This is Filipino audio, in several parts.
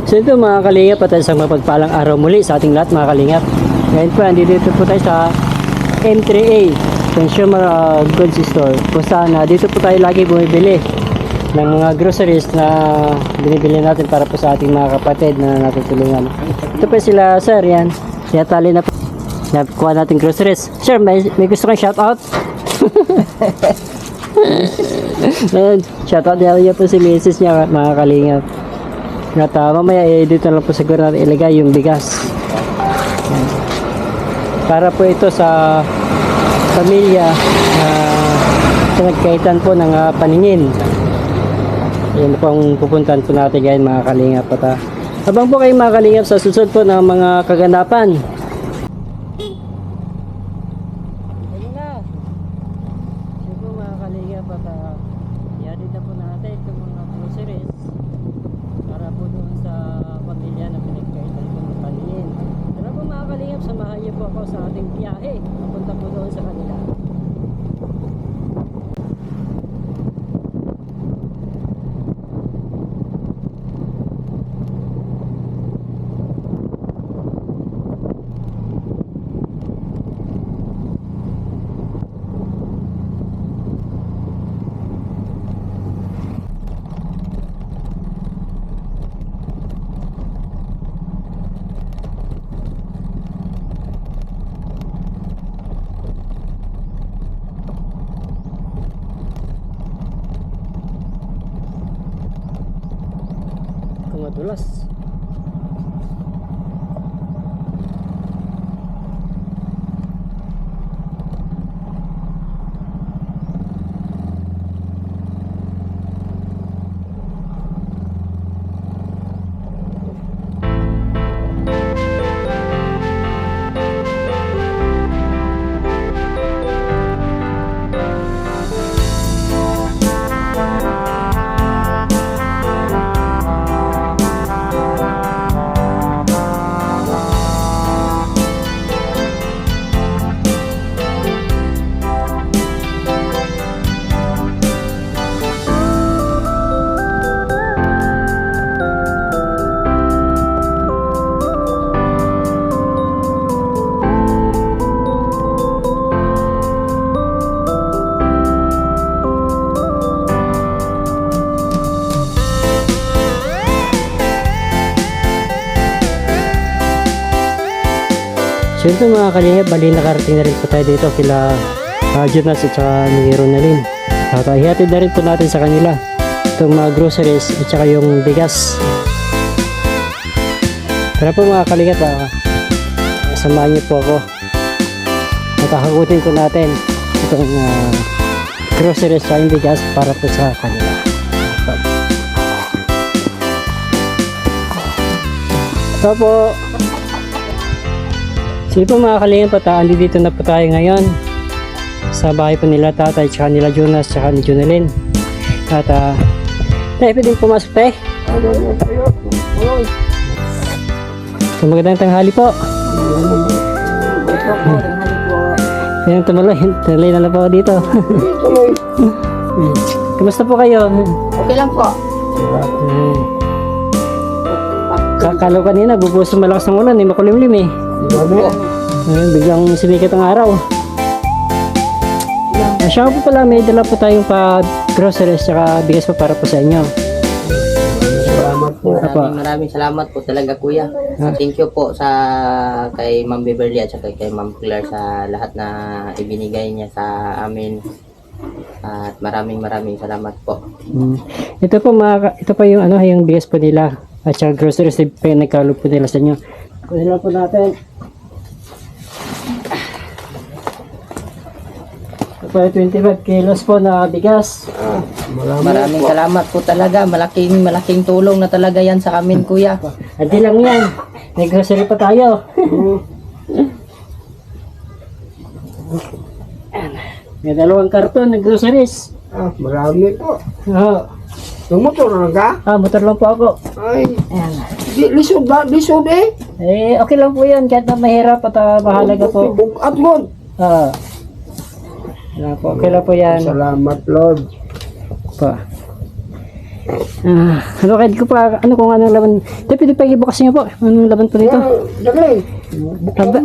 So ito mga kalingap, at isang mapagpalang araw muli sa ating lahat mga kalingap. Ngayon po, dito po tayo sa M3A Consumer Goods Store, kung saan dito po tayo lagi bumibili ng mga groceries na binibili natin para po sa ating mga kapatid na natutulungan. Ito po sila sir, yan. Tinatali na po. Nakuha natin groceries. Sir, may gusto kang shoutout? Shoutout niya po si Mrs. niya mga kalingap. At mamaya dito lang po siguro natin ilagay yung bigas. Para po ito sa pamilya na nagkaitan po ng paningin. Yan po ang pupuntahan po natin ngayon mga kalingap. At habang po kayo mga kalingap sa susunod po ng mga kaganapan. Ayun na. Yan po mga kalingap, at ihatid na po natin itong mga groceries para po doon sa pamilya na pinagkaitan po ng paningin. Tara po mga kalingap, samahan niyo po ako sa ating biyahe papunta po doon sa kanila. Madulas. So ito mga kalingap, bali nakarating na rin po tayo dito kila Jonas at saka ni Ronalyn. At ihatid na rin po natin sa kanila itong mga groceries at saka yung bigas. Tara po mga kalingap, samahan niyo po ako at hakutin po natin itong groceries at yung bigas para po sa kanila. Ito po. Sige po mga kalingap, at dito na po tayo ngayon sa bahay po nila tatay, tsaka nila Jonas, tsaka ni Jonalyn. At tayo pwedeng pumasok tayo. So magandang tanghali po. Yan, tumalay na lang po ako dito. Kamusta po kayo? Okay lang po. Kakalo kanina, bubuso malakas ng ulan, makulimlim eh. Biglang sumikat ang araw. Siya po pala, may dala po tayong groceries at bigas po para po sa inyo. Salamat po. Maraming salamat po talaga kuya. Thank you po sa kay Ma'am Beverly at saka kay Ma'am Claire sa lahat na ibinigay niya sa amin. At maraming salamat po. Ito po ito pa yung yung bigas po nila at saka groceries pa yung nagkalo po nila sa inyo. Kunin lang po natin. Ito pa 25 kilos po na bigas. Maraming salamat po talaga. Malaking tulong na talaga yan sa amin kuya. Hindi lang yan. May grocery pa tayo. May 2 karton na groceries. Marami po. Oo. Yung motor lang ka? Motor lang po ako. Ay, Ayan. lisod ba? Lisod eh. Okay lang po yan. Kahit na mahirap at mahalaga po. Bugat mo. Wala po. Okay lang po yan. Salamat, Lord. Po. Ano kahit ko pa, ano kung anong laman. Ito, pwede pa ibukas niyo po. Anong laman po nito? Dali.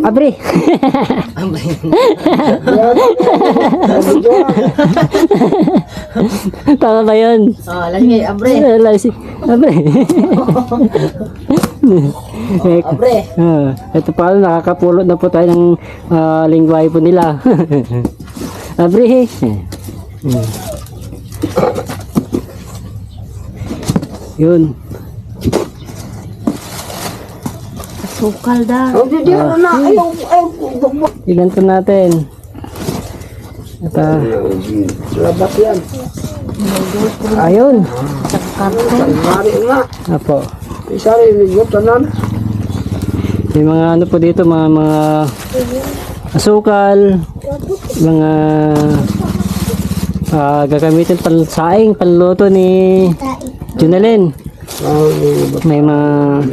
Abre. Tama ba yun? Oh, lagi, abre. Abre. Abre. Ito pa, nakakapulot na po tayo ng lingwahe po nila. Abre. Yun. Sukal dah. Oh, di ano na. Ayaw. Ilan po natin. At Labas yan. ayun. Mari nga. Apo. Isa rin, ligot tanan. May mga ano po dito, mga asukal, mga gagamitin pansaing, panluto ni Junalyn. May mga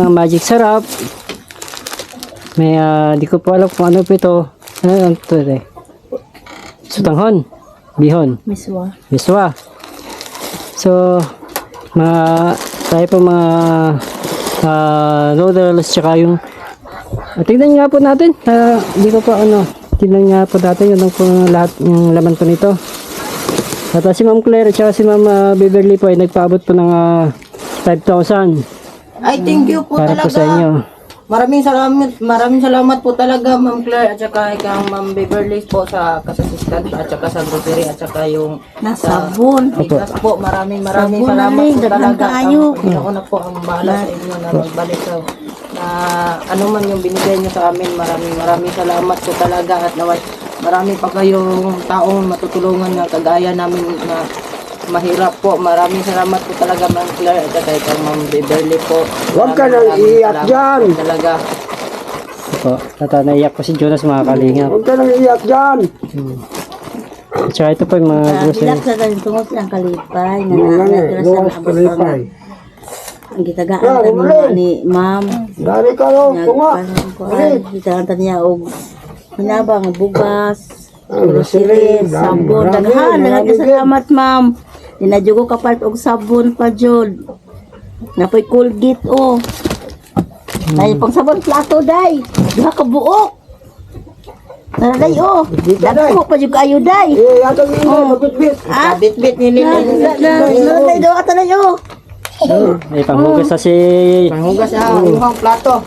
magic sarap. May di ko po alam kung ano po ito. Ano ito eh? Sutanghon, bihon, Miswa. miswa. So, tayo po mga noodles tsaka yung tignan nga po natin. Hindi ko pa ano. Tignan nga po natin yun po lahat yung laman po nito. At si Ma'am Claire at si Ma'am Beverly po ay nagpaabot po ng 5,000 Ay, thank you po para talaga. po sa inyo. Maraming salamat po talaga Ma'am Claire at saka kang Ma'am Beverly po sa kasasistan at saka sa grocery at saka yung Nasabon. bigas po. Maraming Sabon salamat na rin, po daghan talaga. kaayo. Ang Panginoon na po ang bahala sa inyo na magbalik sa na ano man yung binigay niyo sa amin. Maraming salamat po talaga at naway marami pa kayong taong matutulungan na kagaya namin na mahirap po. Maraming salamat po talaga Ma'am Claire at saka kang Ma'am Beverly po. Huwag ka nang Maraming iyak salamat dyan. po talaga. Opo. At naiyak po si Jonas mga kalingap. Huwag ka nang iyak dyan. Tsaka ito po yung mga grocery. Dilak sa daling tungod ang kalipay. Nga Yung na nga, luwas pa rin pa eh. Ang gitagaan ni ma'am. Dari ka ro, tunga. Gitagaan niya og hinabang bugas. Grocery, Grocery, sabon, daghan ka salamat ma'am. Dinajugo ka part og sabon pa jud. Napoy Colgate oh. Ay pang sabon plato day. Duha ka buok. Naraday oh. Dagko pa jud kayo day. Eh, atong hindi, mabitbit. Ah, Bit-bit ni Lili. naraday do ata day oh. May panghugas na si Panghugas sa inyong plato.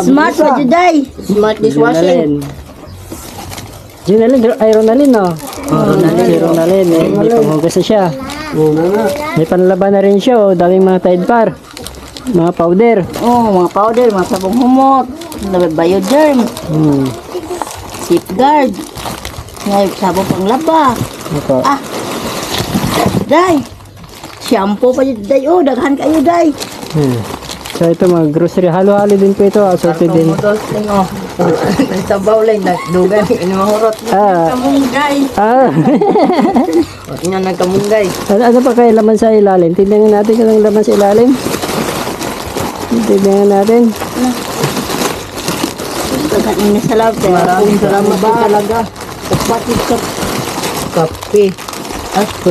Smart pa jud day. Smart dishwashing. Junalyn, ay Ronalyn no? Si Ronalyn, may panghugas na siya. May panlaban na rin siya, oh. Daming mga Tide Par. Mga powder. Oh, mga powder, mga sabong humot, bioderm, safeguard, ngayon sabong panglaba. Opo. Day, shampoo pa yun, day, oh, daghan kayo, day. So ito mga grocery, halo-halo din po ito, assorted din. Motos tingo. Nagsabaw lang nagdugan inimahurot. Kamunggay. O tingnan nagkamunggay. Ano pa kaya laman sa ilalim? Tignan natin kung anong laman sa ilalim. Tignan natin. Daghan ini sa lab, Maraming salamat po talaga. kapatid ka. Kape.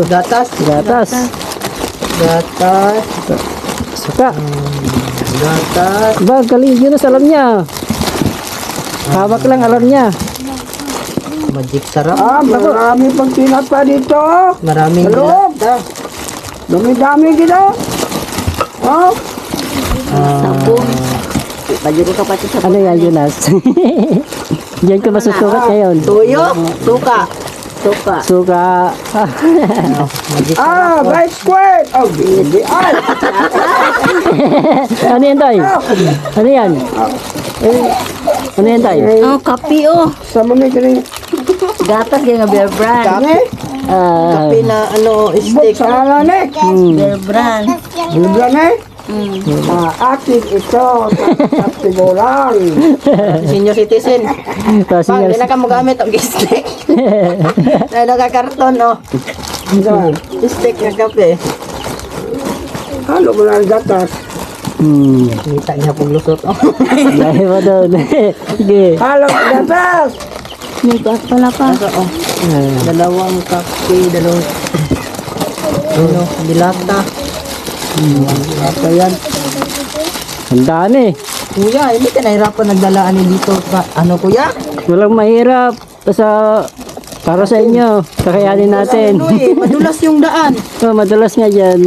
Gatas. Gatas. Gatas. Suka. Gatas. Ba, galing yun sa alam niya. Hawak lang alam niya. Magic sarap. Marami pang tinapa dito. Maraming Hello? dilata. Dami-dami dito. Oh, Sabon. Pajugo kapatid sa Ano yan, Jonas? Diyan ko masusukat ngayon. Tuyo. Suka. suka. Suka. Magic sarap. right square. Oh, hindi. Ano yan, Tay? Ano yan? Ano yan, Tay? Oh, kape oh. Sama ni kini. Gatas yung nga bear brand. Kape. Kape na ano Buk stick. sa ala ni. Bear brand. Bibla ni. Atin ito. Sa bolang. Senior citizen. Tapos Pag yun, hindi na ka magamit ang stick. Na nakakarton oh. Stick na kape. Halo mo na ang gatas. Kita niya pong lusot. Oh. dahil mo doon. Sige. Halo gatas. May gas pala pa. Oh. Dalawang kape, dalawang Ano, dilata. Apa yan? Ang dami. Kuya, hindi ka nahirapan nagdalaan dito. Ano kuya? Walang mahirap. Basta para sa inyo. Kakayanin natin. Ano eh, madulas yung daan. Oh, madalas nga dyan.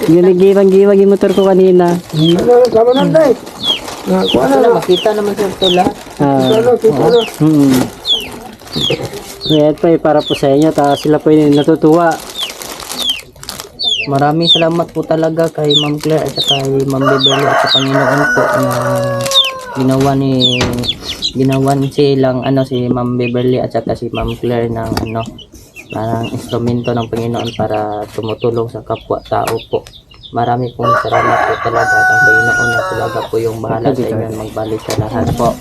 Ginigibang-gibang yung motor ko kanina. Ano, sama na tayo. Kuha na Wala, lang. makita naman sa ito lahat. Kita na. Kaya po para po sa inyo. Tapos sila po yung natutuwa. Maraming salamat po talaga kay Ma'am Claire at kay Ma'am Beverly at sa Panginoon po na ginawa ni silang si Ma'am Beverly at saka si Ma'am Claire ng parang instrumento ng Panginoon para tumutulong sa kapwa-tao po. Marami pong salamat po talaga at ang Panginoon na talaga po yung bahala sa inyo magbalik sa lahat po.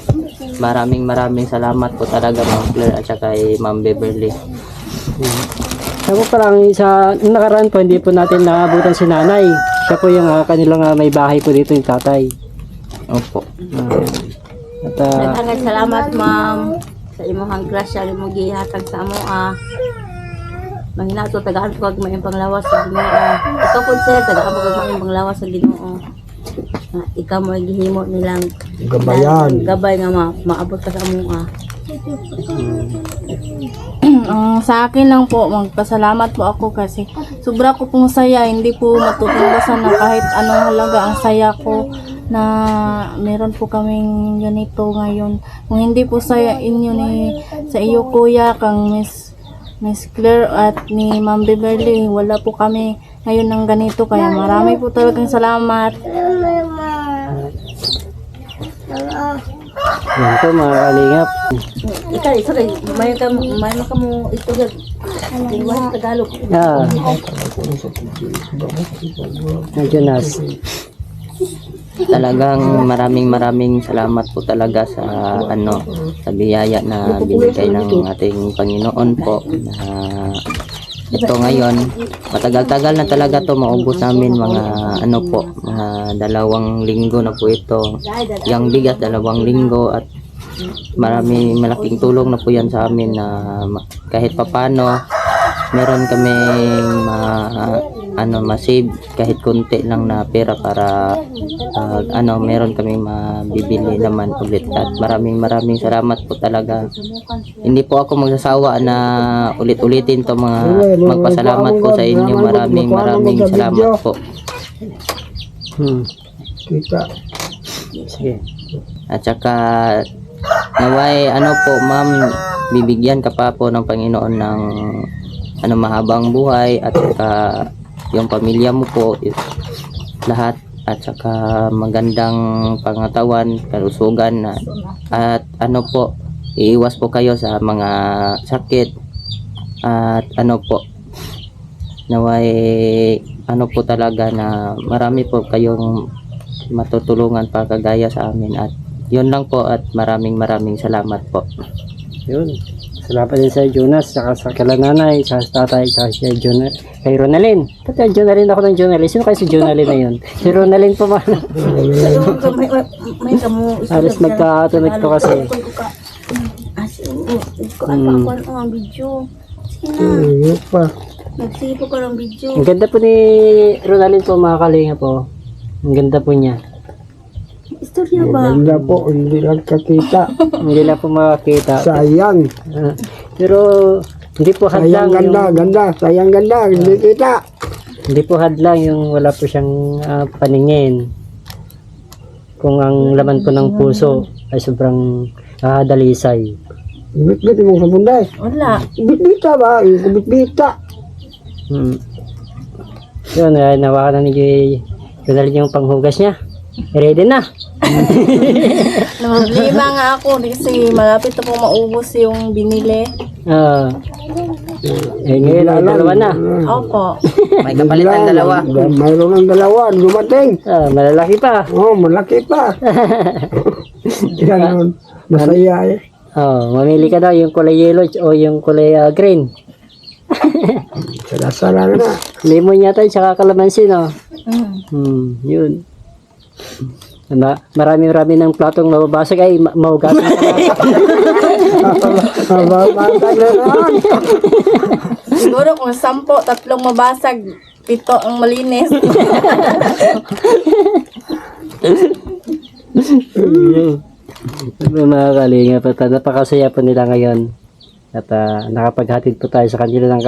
Maraming salamat po talaga Ma'am Claire at saka kay Ma'am Beverly. Ako parang sa nakaraan po, hindi po natin naabutan si nanay. Siya po yung kanilang may bahay po dito yung tatay. Opo. At Daghang salamat ma'am sa imong grasya imo gihatag sa amo Manginato tagaan ko kag may panglawas sa Ginoo. Ikaw po sir tagaan ko kag may panglawas sa Ginoo. Ikaw mo gihimo nilang Gabayan. gabay nga maabot ka sa amo Sa akin lang po, magpasalamat po ako kasi sobra ko pong saya, hindi po matutumbasan na kahit anong halaga ang saya ko na meron po kaming ganito ngayon. Kung hindi po saya inyo sa iyo kuya, kang Miss Claire at ni Ma'am Beverly, wala po kami ngayon ng ganito, kaya marami po talagang salamat. yan po mga kalingap. Ikaw isa kay may ka mo ito gag Iwan Tagalog. Jonas. Talagang maraming salamat po talaga sa sa biyaya na binigay ng ating Panginoon po na ito ngayon matagal-tagal na talaga to maubos namin mga mga 2 linggo na po ito yung bigas 2 linggo at malaking tulong na po yan sa amin na kahit papano meron kaming masave kahit konti lang na pera para meron kaming mabibili naman ulit at maraming salamat po talaga. Hindi po ako magsasawa na ulit-ulitin to magpasalamat po sa inyo. Maraming salamat po. Kita. Sige. At saka naway po ma'am, bibigyan ka pa po ng Panginoon ng mahabang buhay at saka yung pamilya mo po lahat at saka magandang pangatawan, kalusugan at po iiwas po kayo sa mga sakit at po naway po talaga na marami po kayong matutulungan pa kagaya sa amin at yun lang po at maraming salamat po. Yun. Salamat din sa Jonas, saka sa kala nanay, sa tatay, sa Jonas, kay Ronalyn. Pati Jonalyn ako ng Jonalyn. Sino kayo si Jonalyn na yun? Si Ronalyn po man. May kamo Alas magkatunod ko kasi. ang video. Iyo pa. Nagsipo ko ng video. Ang ganda po ni Ronalyn po mga kalinga po. Ang ganda po niya. Istorya ba? Maganda po, hindi lang kakita. Hindi lang po makakita. Sayang. Pero hindi po hadlang Sayang yung, ganda. Sayang ganda, hindi kita. hindi po hadlang yung wala po siyang paningin. Kung ang laman po ng puso ay sobrang dalisay. Bit-bit mo sa bunday. Wala. Bit-bita ba? Bit-bita. Yun, nawakan na ni Ronalyn yung panghugas niya. Ready na. Lima nga ako kasi malapit na po maubos yung binili. Ngayon ay 2 na. Opo. May kapalit ng 2. Mayroon ng 2, dumating. Malalaki pa. Oh, malaki pa. Yan, masaya eh. Mamili ka daw yung kulay yellow o yung kulay green. Sala-sala na. Lemon yata yung saka kalamansi, no? Yun. Marami ng platong mababasag ay maugasan ka na. Mababasag na lang. Siguro kung 10, 3 mabasag, 7 ang malinis. Mga kalingap at napakasaya po nila ngayon. At nakapaghatid po tayo sa kanila ng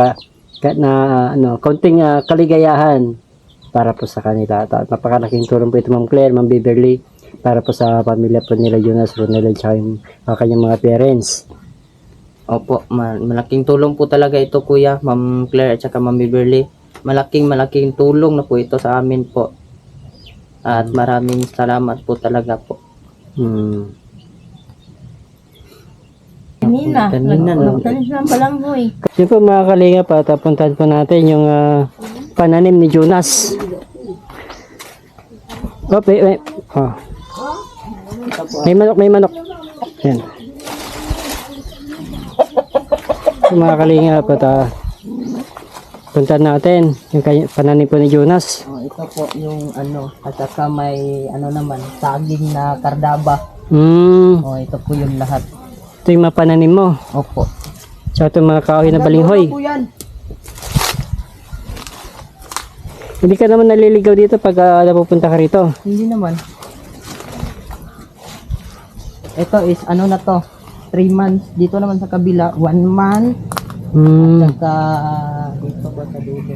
kaunting kaligayahan para po sa kanila. At napakalaking tulong po ito Ma'am Claire, Ma'am Beverly, para po sa pamilya po nila Jonas, Ronel at saka yung kanyang mga parents. Opo, malaking tulong po talaga ito kuya, Ma'am Claire at saka Ma'am Beverly. Malaking tulong na po ito sa amin po. At maraming salamat po talaga po. Kanina, no? nagtanis ng balanghoy. Yun po mga kalingap at puntahan po natin yung pananim ni Jonas. Wait. Oh. May manok. Yan. So, mga kalingap at puntahan natin yung pananim po ni Jonas. Ito po yung at saka may naman, saging na kardaba. Ito po yung lahat. Ito yung mga pananim mo. Opo. Tsaka ito mga kahoy na balinghoy. Hindi ka naman naliligaw dito pag napupunta ka rito. Hindi naman. Ito is na to, 3 months. Dito naman sa kabila, 1 month. Saka dito po sa dulo.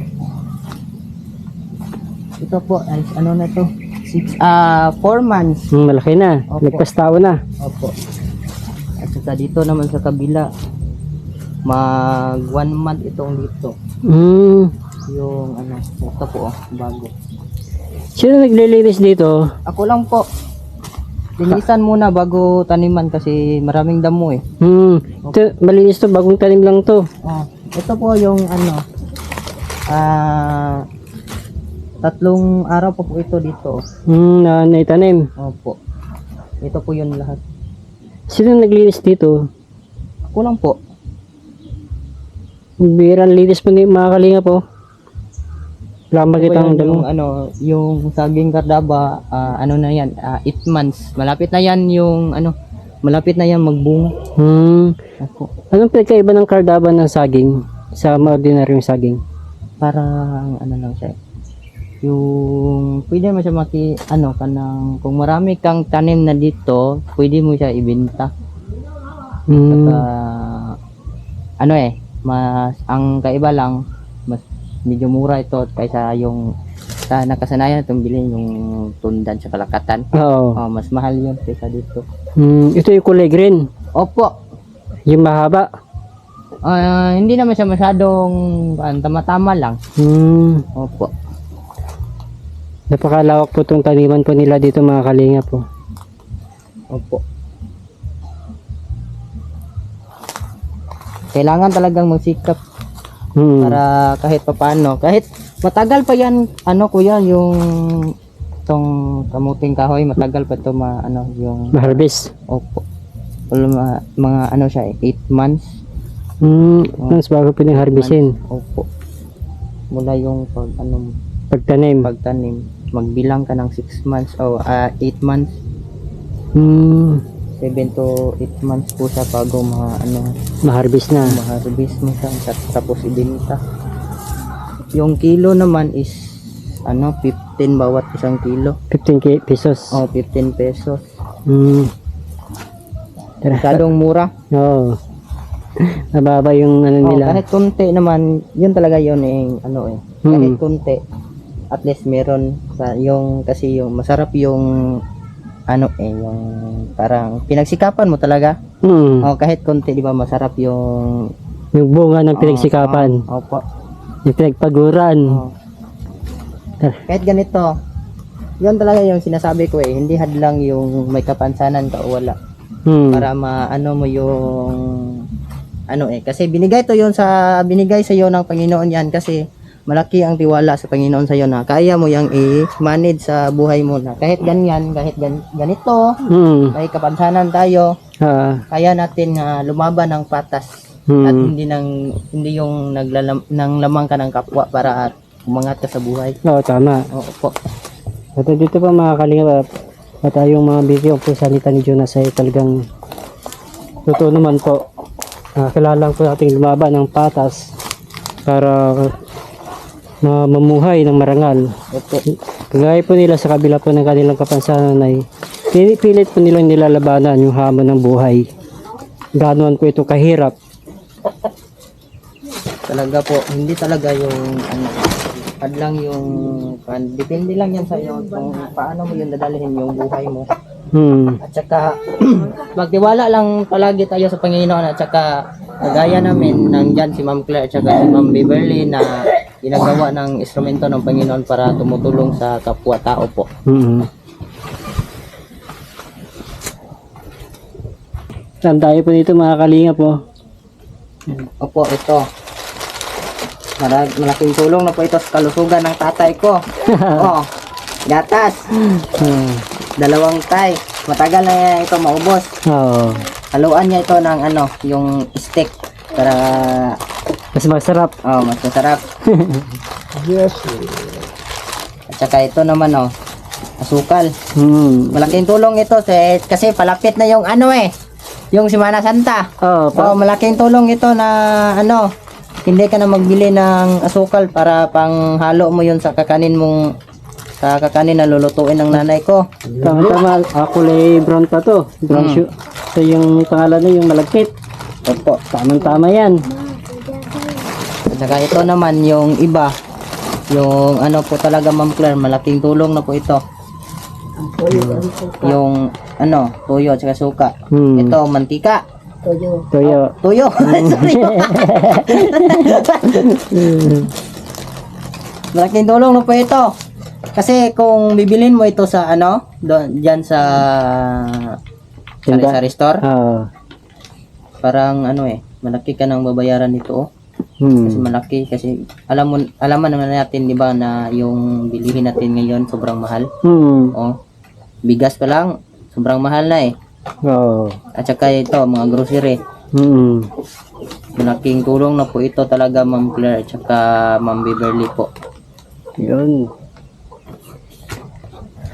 Ito po ay na to, 4 months. Malaki na. Opo. Nagpastao na. Opo. At saka dito naman sa kabila, mag 1 month itong dito. Yung ito po bago. Sino naglilinis dito? Ako lang po. Linisan muna bago taniman kasi maraming damo eh. Ito, malinis to. Bagong tanim lang to. Ito po yung 3 araw pa po ito dito. Na naitanim. Opo. Ito po yun lahat. Sino naglinis dito? Ako lang po. Biran linis mo ni mga kalinga po. Wala makitang yung, damo. yung saging kardaba, na yan, 8 months. Malapit na yan yung, malapit na yan magbunga. Ako. Anong pinagkaiba ng kardaba ng saging sa mga ordinaryong saging? Parang, lang siya. Yung, pwede mo siya kung marami kang tanim na dito, pwede mo siya ibenta. Saka, mas, ang kaiba lang, mas medyo mura ito kaysa yung sa nakasanayan itong bilhin yung tundan sa kalakatan. Oo. Mas mahal yun kaysa dito. Ito yung kulay green. Opo. Yung mahaba. Hindi naman siya masyadong tama-tama lang. Opo. Napakalawak po itong taniman po nila dito mga kalinga po. Opo. Kailangan talagang magsikap para kahit papaano, kahit matagal pa yan, kuya, yung itong kamuting kahoy, matagal pa ito yung Ma-harvest. opo. Mga siya 8 months. Mas bago po yung harvestin. Opo. Mula yung Pagtanim. magbilang ka ng 6 months o 8 months. 7 to 8 months po siya bago Ma-harvest na. ma-harvest mo siya tapos ibenta. Yung kilo naman is 15 bawat isang kilo. 15 pesos. 15 pesos. Tara. Masyadong mura. Oo. Nababa yung nila. Kahit konti naman, yun talaga yun kahit konti. At least meron kasi yung masarap yung yung parang pinagsikapan mo talaga. Kahit konti, di ba, masarap yung bunga ng pinagsikapan. Opo. Yung pinagpaguran. Kahit ganito, yun talaga yung sinasabi ko hindi hadlang yung may kapansanan ka o wala. Para maano mo yung kasi binigay sa iyo ng Panginoon yan kasi malaki ang tiwala sa Panginoon sa iyo na kaya mo yang i-manage sa buhay mo na kahit ganito, may kapansanan tayo, kaya natin lumaban ng patas at hindi yung lamang ka ng kapwa para umangat ka sa buhay. Oo, tama. Opo. At dito pa mga kalingap at yung mga video po salita ni Jonas ay talagang totoo naman po. kailangan po nating lumaban ng patas para mamuhay ng marangal. Opo. Kagaya po nila sa kabila po ng kanilang kapansanan ay pinipilit po nilang nilalabanan yung hamon ng buhay. Ganoon po ito kahirap. Talaga po, hindi talaga yung ano, hadlang yung depende lang yan sa iyo kung paano mo yung dadalhin yung buhay mo. At saka magtiwala lang palagi tayo sa Panginoon, at saka kagaya namin nandyan si Ma'am Claire at saka si Ma'am Beverly na ginagawa ng instrumento ng Panginoon para tumutulong sa kapwa-tao po. Saan tayo po dito mga kalinga po? Opo, ito. Malaking tulong na po ito sa kalusugan ng tatay ko. Oh, gatas. Dalawang tay. Matagal na ito maubos. Oo. Haluan niya ito ng ano, yung steak para Mas masarap. mas masarap. Yes. At saka ito naman asukal. Malaking tulong ito kasi palapit na yung ano yung Semana Santa. Malaking tulong ito na hindi ka na magbili ng asukal para panghalo mo yun sa kakanin na lulutuin ng nanay ko. Tama. Kulay brown pa to. Brown shoe. So yung pangalan na yung malagkit. Opo. Tamang-tama yan. At saka ito naman yung iba. Yung po talaga Ma'am Claire, malaking tulong na po ito. Yung tuyo at saka suka. Ito, mantika. Toyo. Tuyo. Sorry. Malaking tulong na po ito. Kasi kung bibilin mo ito sa diyan sa Tinda? sa restore, Oo. parang malaki ka nang babayaran nito. Kasi malaki kasi alam naman natin 'di ba na yung bilihin natin ngayon sobrang mahal. Bigas pa lang sobrang mahal na Oo. At saka ito mga grocery. Malaking tulong na po ito talaga Ma'am Claire at saka Ma'am Beverly po. Yun.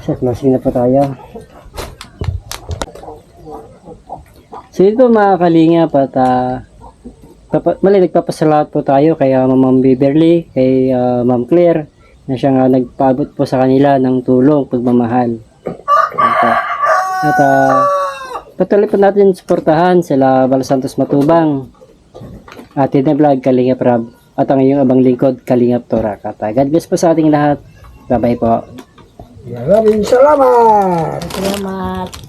Set masing na po tayo. So ito mga kalinga at nagpapasalamat po tayo kay Ma'am Beverly, kay Ma'am Claire na siya nga nagpaabot po sa kanila ng tulong, pagmamahal. At patuloy po natin suportahan sila Bal Santos Matubang, Atin na Vlog, Kalingap Rab, at ang iyong abang lingkod, Kalingap Torakata. God bless po sa ating lahat. Bye-bye po. Maraming salamat. Salamat.